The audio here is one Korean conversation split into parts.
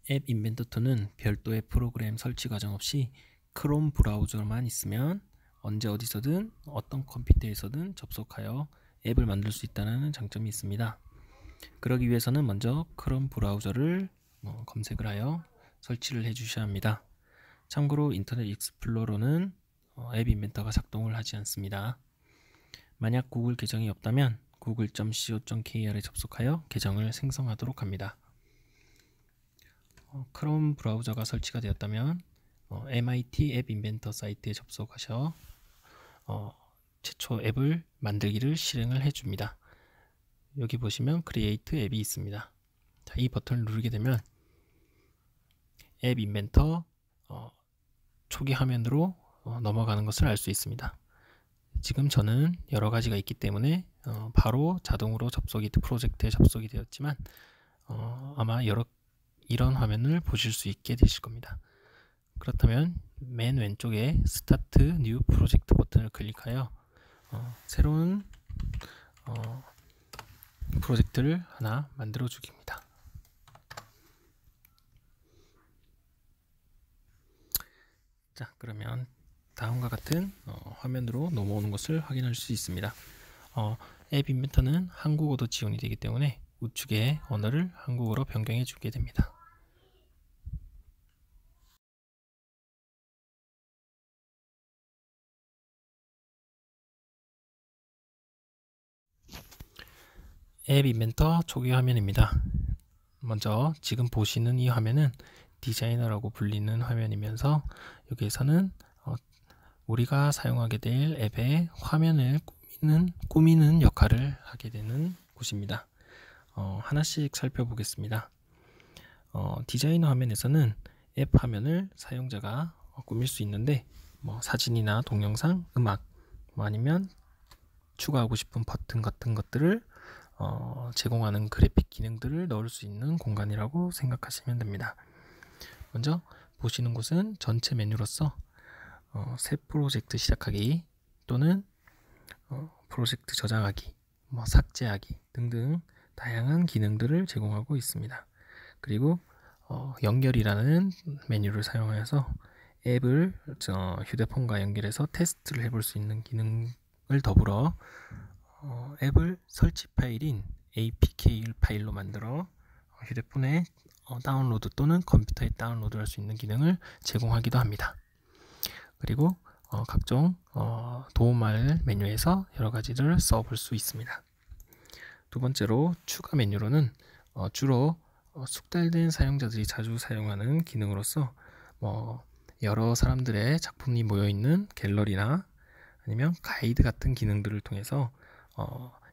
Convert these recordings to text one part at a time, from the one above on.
앱 인벤터 2는 별도의 프로그램 설치 과정 없이 크롬 브라우저만 있으면 언제 어디서든 어떤 컴퓨터에서든 접속하여 앱을 만들 수 있다는 장점이 있습니다. 그러기 위해서는 먼저 크롬 브라우저를 검색을 하여 설치를 해 주셔야 합니다. 참고로 인터넷 익스플로러는 앱 인벤터가 작동을 하지 않습니다. 만약 구글 계정이 없다면 google.co.kr에 접속하여 계정을 생성하도록 합니다. 크롬 브라우저가 설치가 되었다면 MIT 앱 인벤터 사이트에 접속하셔 최초 앱을 만들기를 실행을 해줍니다. 여기 보시면 Create 앱이 있습니다. 자, 이 버튼을 누르게 되면 앱 인벤터 초기 화면으로 넘어가는 것을 알 수 있습니다. 지금 저는 여러 가지가 있기 때문에 바로 자동으로 프로젝트에 접속이 되었지만 아마 이런 화면을 보실 수 있게 되실 겁니다. 그렇다면 맨 왼쪽에 스타트 뉴 프로젝트 버튼을 클릭하여 새로운 프로젝트를 하나 만들어 주기입니다. 자, 그러면 다음과 같은 화면으로 넘어오는 것을 확인할 수 있습니다. 앱 인벤터는 한국어도 지원이 되기 때문에 우측에 언어를 한국어로 변경해 주게 됩니다. 앱 인벤터 초기 화면입니다. 먼저 지금 보시는 이 화면은 디자이너라고 불리는 화면이면서 여기에서는 우리가 사용하게 될 앱의 화면을 꾸미는 역할을 하게 되는 곳입니다. 하나씩 살펴보겠습니다. 디자이너 화면에서는 앱 화면을 사용자가 꾸밀 수 있는데 사진이나 동영상, 음악 아니면 추가하고 싶은 버튼 같은 것들을 제공하는 그래픽 기능들을 넣을 수 있는 공간이라고 생각하시면 됩니다. 먼저 보시는 곳은 전체 메뉴로서 새 프로젝트 시작하기 또는 프로젝트 저장하기, 삭제하기 등등 다양한 기능들을 제공하고 있습니다. 그리고 연결이라는 메뉴를 사용하여서 앱을 휴대폰과 연결해서 테스트를 해볼 수 있는 기능을 더불어 앱을 설치 파일인 APK 파일로 만들어 휴대폰에 다운로드 또는 컴퓨터에 다운로드 할 수 있는 기능을 제공하기도 합니다. 그리고 각종 도움말 메뉴에서 여러 가지를 써볼 수 있습니다. 두 번째로 추가 메뉴로는 주로 숙달된 사용자들이 자주 사용하는 기능으로서 여러 사람들의 작품이 모여있는 갤러리나 아니면 가이드 같은 기능들을 통해서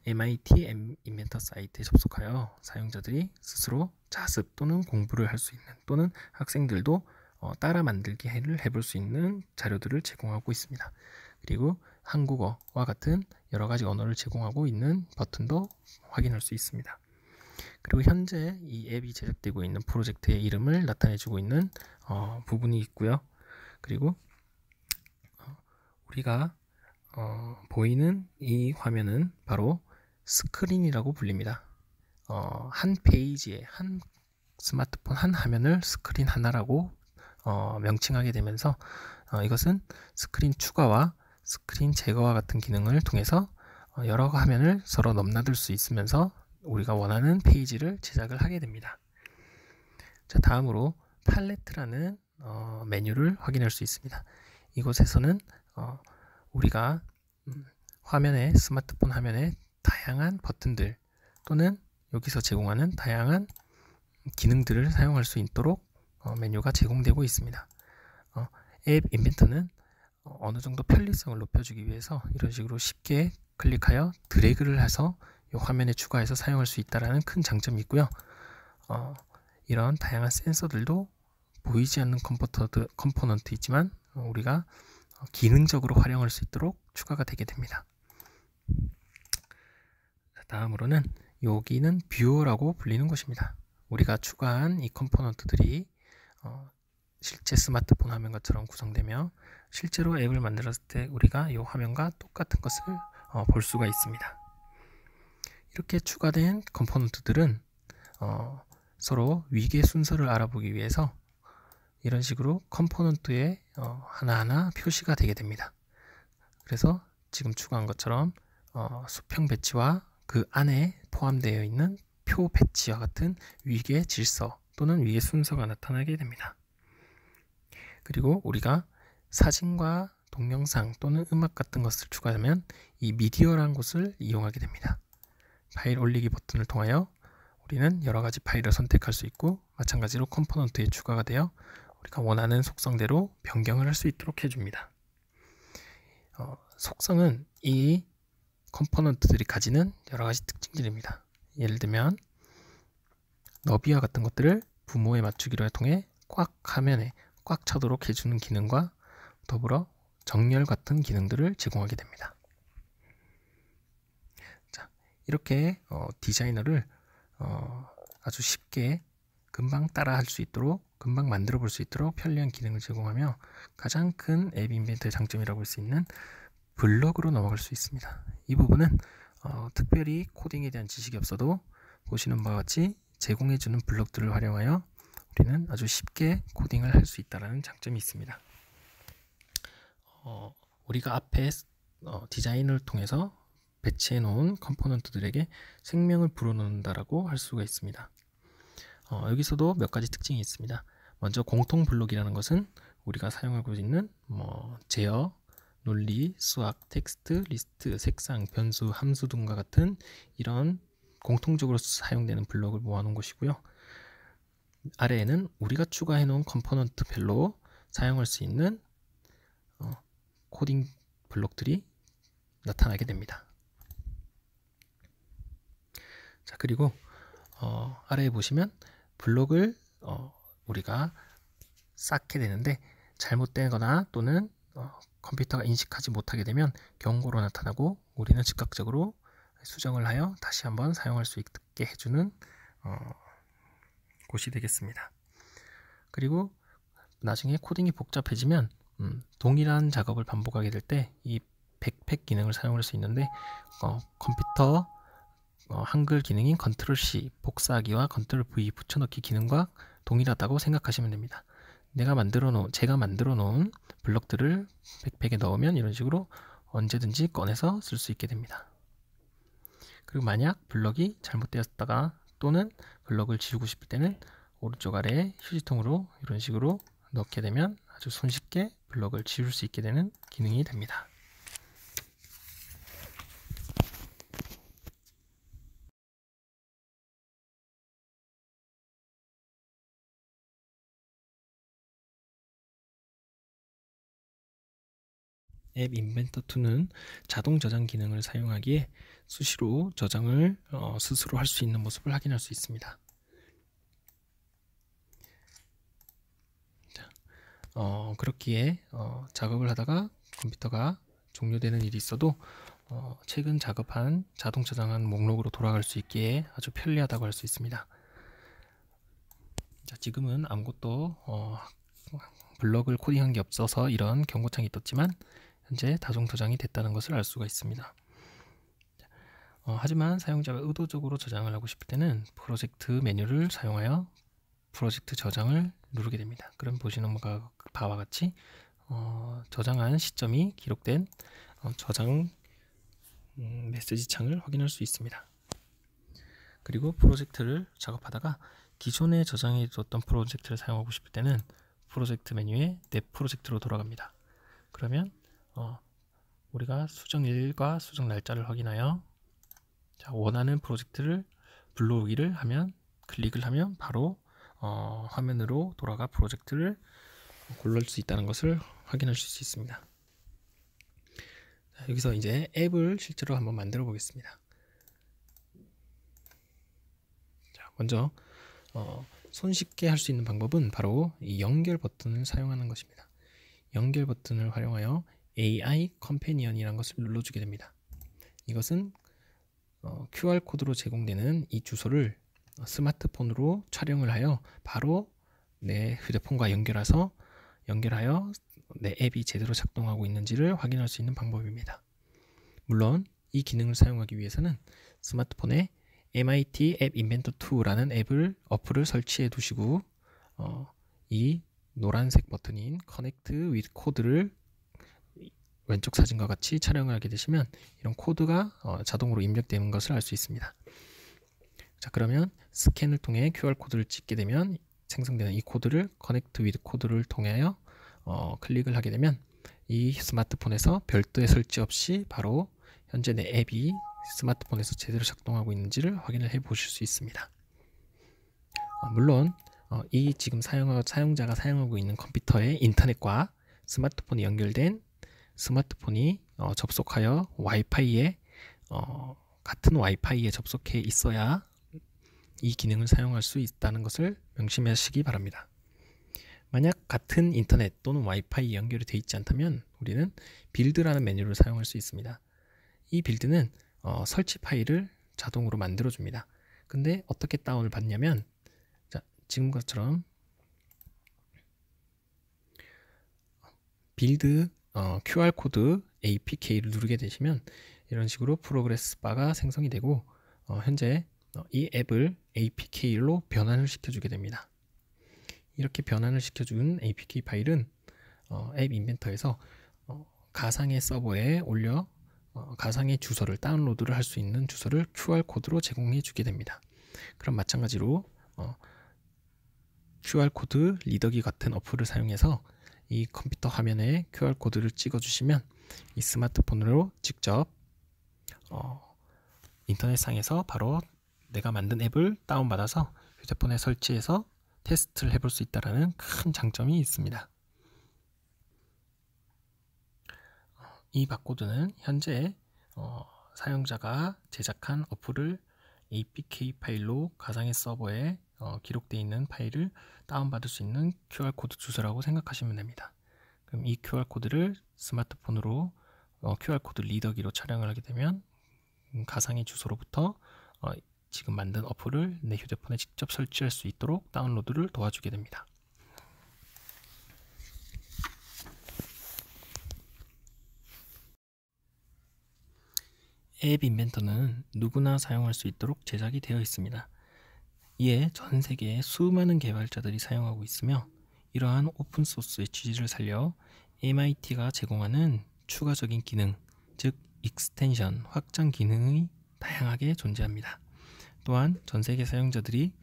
MIT 앱 인벤터 사이트에 접속하여 사용자들이 스스로 자습 또는 공부를 할 수 있는 또는 학생들도 따라 만들기를 해볼 수 있는 자료들을 제공하고 있습니다. 그리고 한국어와 같은 여러 가지 언어를 제공하고 있는 버튼도 확인할 수 있습니다. 그리고 현재 이 앱이 제작되고 있는 프로젝트의 이름을 나타내주고 있는 부분이 있고요. 그리고 우리가 보이는 이 화면은 바로 스크린이라고 불립니다. 한 페이지에 한 스마트폰 한 화면을 스크린 하나라고 명칭하게 되면서 이것은 스크린 추가와 스크린 제거와 같은 기능을 통해서 여러 화면을 서로 넘나들 수 있으면서 우리가 원하는 페이지를 제작을 하게 됩니다. 자, 다음으로 팔레트라는 메뉴를 확인할 수 있습니다. 이곳에서는 우리가 화면에 스마트폰 화면에 다양한 버튼들 또는 여기서 제공하는 다양한 기능들을 사용할 수 있도록 메뉴가 제공되고 있습니다. 앱 인벤터는 어느 정도 편리성을 높여주기 위해서 이런 식으로 쉽게 클릭하여 드래그를 해서 이 화면에 추가해서 사용할 수 있다는 큰 장점이 있고요. 이런 다양한 센서들도 보이지 않는 컴포넌트 있지만 우리가 기능적으로 활용할 수 있도록 추가가 되게 됩니다. 다음으로는 여기는 뷰어라고 불리는 곳입니다. 우리가 추가한 이 컴포넌트들이 실제 스마트폰 화면과처럼 구성되며 실제로 앱을 만들었을 때 우리가 이 화면과 똑같은 것을 볼 수가 있습니다. 이렇게 추가된 컴포넌트들은 서로 위계 순서를 알아보기 위해서 이런 식으로 컴포넌트에 하나하나 표시가 되게 됩니다. 그래서 지금 추가한 것처럼 수평 배치와 그 안에 포함되어 있는 표 배치와 같은 위계 질서 또는 위계 순서가 나타나게 됩니다. 그리고 우리가 사진과 동영상 또는 음악 같은 것을 추가하면 이 미디어라는 곳을 이용하게 됩니다. 파일 올리기 버튼을 통하여 우리는 여러 가지 파일을 선택할 수 있고, 마찬가지로 컴포넌트에 추가가 되어 우리가 원하는 속성대로 변경을 할 수 있도록 해줍니다. 속성은 이 컴포넌트들이 가지는 여러 가지 특징들입니다. 예를 들면 너비와 같은 것들을 부모에 맞추기를 통해 화면에 꽉 차도록 해주는 기능과 더불어 정렬 같은 기능들을 제공하게 됩니다. 자, 이렇게 디자이너를 아주 쉽게 금방 따라 할 수 있도록, 금방 만들어 볼 수 있도록 편리한 기능을 제공하며 가장 큰 앱 인벤터의 장점이라고 할 수 있는 블럭으로 넘어갈 수 있습니다. 이 부분은 특별히 코딩에 대한 지식이 없어도 보시는 바와 같이 제공해주는 블럭들을 활용하여 우리는 아주 쉽게 코딩을 할 수 있다는 장점이 있습니다. 우리가 앞에 디자인을 통해서 배치해 놓은 컴포넌트들에게 생명을 불어넣는다라고 할 수가 있습니다. 여기서도 몇 가지 특징이 있습니다. 먼저 공통 블록이라는 것은 우리가 사용하고 있는 제어, 논리, 수학, 텍스트, 리스트, 색상, 변수, 함수 등과 같은 이런 공통적으로 사용되는 블록을 모아놓은 것이고요. 아래에는 우리가 추가해 놓은 컴포넌트별로 사용할 수 있는 코딩 블록들이 나타나게 됩니다. 자, 그리고 아래에 보시면 블록을 우리가 쌓게 되는데 잘못되거나 또는 컴퓨터가 인식하지 못하게 되면 경고로 나타나고 우리는 즉각적으로 수정을 하여 다시 한번 사용할 수 있게 해주는 곳이 되겠습니다. 그리고 나중에 코딩이 복잡해지면 동일한 작업을 반복하게 될 때 이 백팩 기능을 사용할 수 있는데 컴퓨터 한글 기능인 컨트롤 C 복사하기와 컨트롤 V 붙여넣기 기능과 동일하다고 생각하시면 됩니다. 제가 만들어 놓은 블럭들을 백팩에 넣으면 이런 식으로 언제든지 꺼내서 쓸 수 있게 됩니다. 그리고 만약 블럭이 잘못되었다가 또는 블럭을 지우고 싶을 때는 오른쪽 아래에 휴지통으로 이런 식으로 넣게 되면 아주 손쉽게 블럭을 지울 수 있게 되는 기능이 됩니다. 앱 인벤터 2는 자동 저장 기능을 사용하기에 수시로 저장을 스스로 할 수 있는 모습을 확인할 수 있습니다. 자, 그렇기에 작업을 하다가 컴퓨터가 종료되는 일이 있어도 최근 작업한 자동 저장한 목록으로 돌아갈 수 있기에 아주 편리하다고 할 수 있습니다. 자, 지금은 아무것도 블럭을 코딩한 게 없어서 이런 경고창이 떴지만 현재 자동 저장이 됐다는 것을 알 수가 있습니다. 하지만 사용자가 의도적으로 저장을 하고 싶을 때는 프로젝트 메뉴를 사용하여 프로젝트 저장을 누르게 됩니다. 그럼 보시는 바와 같이 저장한 시점이 기록된 저장 메시지 창을 확인할 수 있습니다. 그리고 프로젝트를 작업하다가 기존에 저장해 뒀던 프로젝트를 사용하고 싶을 때는 프로젝트 메뉴에 내 프로젝트로 돌아갑니다. 그러면 우리가 수정일과 수정 날짜를 확인하여 원하는 프로젝트를 불러오기를 하면 클릭을 하면 바로 화면으로 돌아가 프로젝트를 고를 수 있다는 것을 확인하실 수 있습니다. 자, 여기서 이제 앱을 실제로 한번 만들어 보겠습니다. 자, 먼저 손쉽게 할 수 있는 방법은 바로 이 연결 버튼을 사용하는 것입니다. 연결 버튼을 활용하여 AI 컴패니언이라는 것을 눌러주게 됩니다. 이것은 QR코드로 제공되는 이 주소를 스마트폰으로 촬영을 하여 바로 내 휴대폰과 연결하여 내 앱이 제대로 작동하고 있는지를 확인할 수 있는 방법입니다. 물론 이 기능을 사용하기 위해서는 스마트폰에 MIT 앱 인벤터 2라는 어플을 설치해 두시고 이 노란색 버튼인 Connect with Code를 왼쪽 사진과 같이 촬영을 하게 되시면 이런 코드가 자동으로 입력되는 것을 알 수 있습니다. 자, 그러면 스캔을 통해 QR코드를 찍게 되면 생성되는 이 코드를 Connect with 코드를 통하여 클릭을 하게 되면 이 스마트폰에서 별도의 설치 없이 바로 현재 내 앱이 스마트폰에서 제대로 작동하고 있는지를 확인을 해 보실 수 있습니다. 물론 이 지금 사용자가 사용하고 있는 컴퓨터의 인터넷과 스마트폰이 연결된 스마트폰이 접속하여 와이파이에 같은 와이파이에 접속해 있어야 이 기능을 사용할 수 있다는 것을 명심하시기 바랍니다. 만약 같은 인터넷 또는 와이파이 연결이 되어 있지 않다면 우리는 빌드라는 메뉴를 사용할 수 있습니다. 이 빌드는 설치 파일을 자동으로 만들어 줍니다. 근데 어떻게 다운을 받냐면, 자, 지금 것처럼 빌드 QR코드 APK를 누르게 되시면 이런 식으로 프로그레스 바가 생성이 되고 현재 이 앱을 APK로 변환을 시켜주게 됩니다. 이렇게 변환을 시켜준 APK 파일은 앱 인벤터에서 가상의 서버에 올려 가상의 주소를 다운로드를 할 수 있는 주소를 QR코드로 제공해 주게 됩니다. 그럼 마찬가지로 QR코드 리더기 같은 어플을 사용해서 이 컴퓨터 화면에 QR코드를 찍어주시면 이 스마트폰으로 직접 인터넷상에서 바로 내가 만든 앱을 다운받아서 휴대폰에 설치해서 테스트를 해볼 수 있다는 큰 장점이 있습니다. 이 바코드는 현재 사용자가 제작한 어플을 APK 파일로 가상의 서버에 기록되어 있는 파일을 다운받을 수 있는 QR코드 주소라고 생각하시면 됩니다. 그럼 이 QR코드를 스마트폰으로 QR코드 리더기로 촬영을 하게 되면 가상의 주소로부터 지금 만든 어플을 내 휴대폰에 직접 설치할 수 있도록 다운로드를 도와주게 됩니다. 앱 인벤터는 누구나 사용할 수 있도록 제작이 되어 있습니다. 이에 전 세계에 수많은 개발자들이 사용하고 있으며 이러한 오픈소스의 취지를 살려 MIT가 제공하는 추가적인 기능, 즉 익스텐션, 확장 기능이 다양하게 존재합니다. 또한 전 세계 사용자들이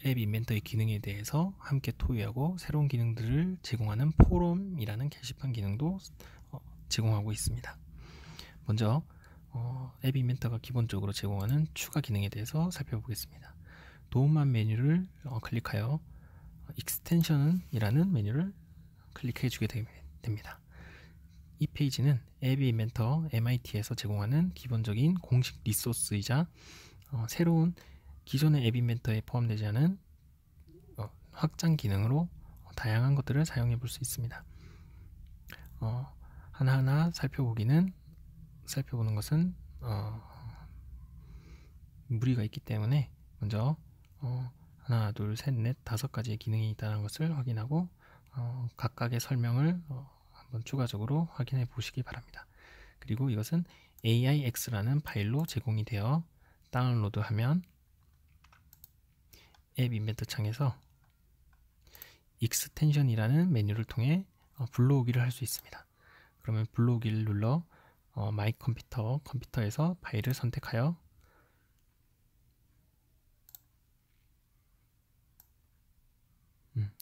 앱 인벤터의 기능에 대해서 함께 토의하고 새로운 기능들을 제공하는 포럼이라는 게시판 기능도 제공하고 있습니다. 먼저 앱 인벤터가 기본적으로 제공하는 추가 기능에 대해서 살펴보겠습니다. 도움만 메뉴를 클릭하여 익스텐션이라는 메뉴를 클릭해 주게 됩니다. 이 페이지는 앱 인벤터 MIT에서 제공하는 기본적인 공식 리소스이자 새로운 기존의 앱 인벤터에 포함되지 않은 확장 기능으로 다양한 것들을 사용해 볼 수 있습니다. 하나하나 살펴보는 것은 무리가 있기 때문에 먼저 하나, 둘, 셋, 넷, 5가지의 기능이 있다는 것을 확인하고 각각의 설명을 한번 추가적으로 확인해 보시기 바랍니다. 그리고 이것은 AIX라는 파일로 제공이 되어 다운로드하면 앱 인벤터 창에서 익스텐션이라는 메뉴를 통해 불러오기를 할 수 있습니다. 그러면 불러오기를 눌러 마이 컴퓨터에서 파일을 선택하여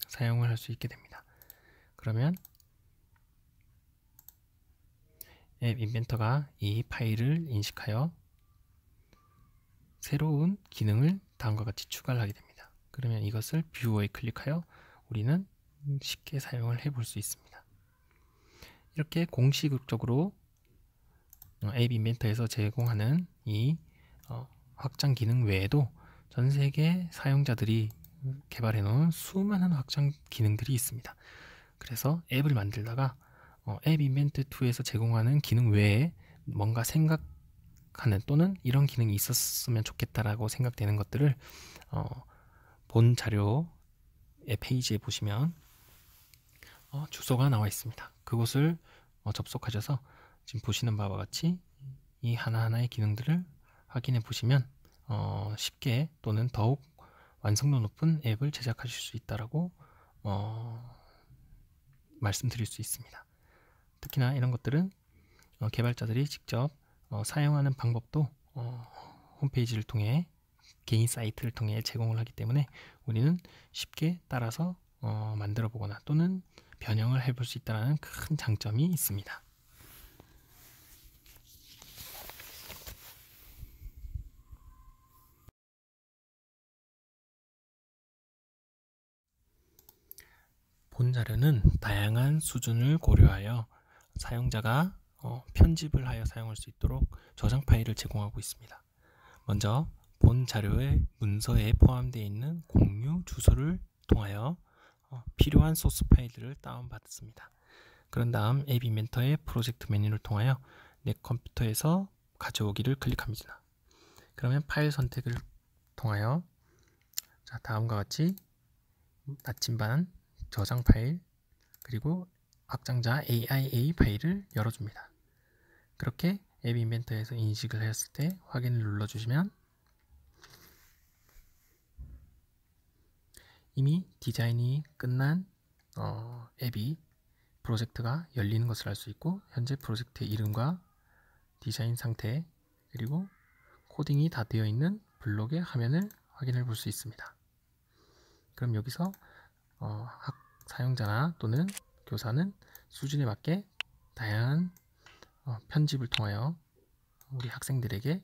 사용을 할 수 있게 됩니다. 그러면 앱 인벤터가 이 파일을 인식하여 새로운 기능을 다음과 같이 추가를 하게 됩니다. 그러면 이것을 뷰어에 클릭하여 우리는 쉽게 사용을 해 볼 수 있습니다. 이렇게 공식적으로 앱 인벤터에서 제공하는 이 확장 기능 외에도 전 세계 사용자들이 개발해 놓은 수많은 확장 기능들이 있습니다. 그래서 앱을 만들다가 앱 인벤터 2에서 제공하는 기능 외에 뭔가 생각하는 또는 이런 기능이 있었으면 좋겠다라고 생각되는 것들을 본 자료의 페이지에 보시면 주소가 나와 있습니다. 그곳을 접속하셔서 지금 보시는 바와 같이 이 하나하나의 기능들을 확인해 보시면 쉽게 또는 더욱 완성도 높은 앱을 제작하실 수 있다라고 말씀드릴 수 있습니다. 특히나 이런 것들은 개발자들이 직접 사용하는 방법도 홈페이지를 통해 개인 사이트를 통해 제공을 하기 때문에 우리는 쉽게 따라서 만들어 보거나 또는 변형을 해볼 수 있다는 큰 장점이 있습니다. 본 자료는 다양한 수준을 고려하여 사용자가 편집을 하여 사용할 수 있도록 저장 파일을 제공하고 있습니다. 먼저 본 자료의 문서에 포함되어 있는 공유 주소를 통하여 필요한 소스 파일들을 다운받습니다. 그런 다음 앱 인벤터의 프로젝트 메뉴를 통하여 내 컴퓨터에서 가져오기를 클릭합니다. 그러면 파일 선택을 통하여 다음과 같이 나침반, 저장 파일, 그리고 확장자 AIA 파일을 열어줍니다. 그렇게 앱 인벤터에서 인식을 했을 때 확인을 눌러주시면 이미 디자인이 끝난 앱이 프로젝트가 열리는 것을 알 수 있고 현재 프로젝트의 이름과 디자인 상태 그리고 코딩이 다 되어 있는 블록의 화면을 확인해 볼 수 있습니다. 그럼 여기서 사용자나 또는 교사는 수준에 맞게 다양한 편집을 통하여 우리 학생들에게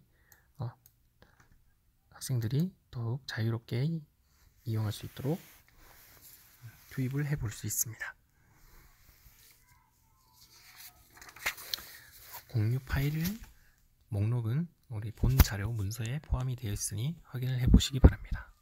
학생들이 더욱 자유롭게 이용할 수 있도록 투입을 해 볼 수 있습니다. 공유 파일 목록은 우리 본 자료 문서에 포함이 되어 있으니 확인을 해 보시기 바랍니다.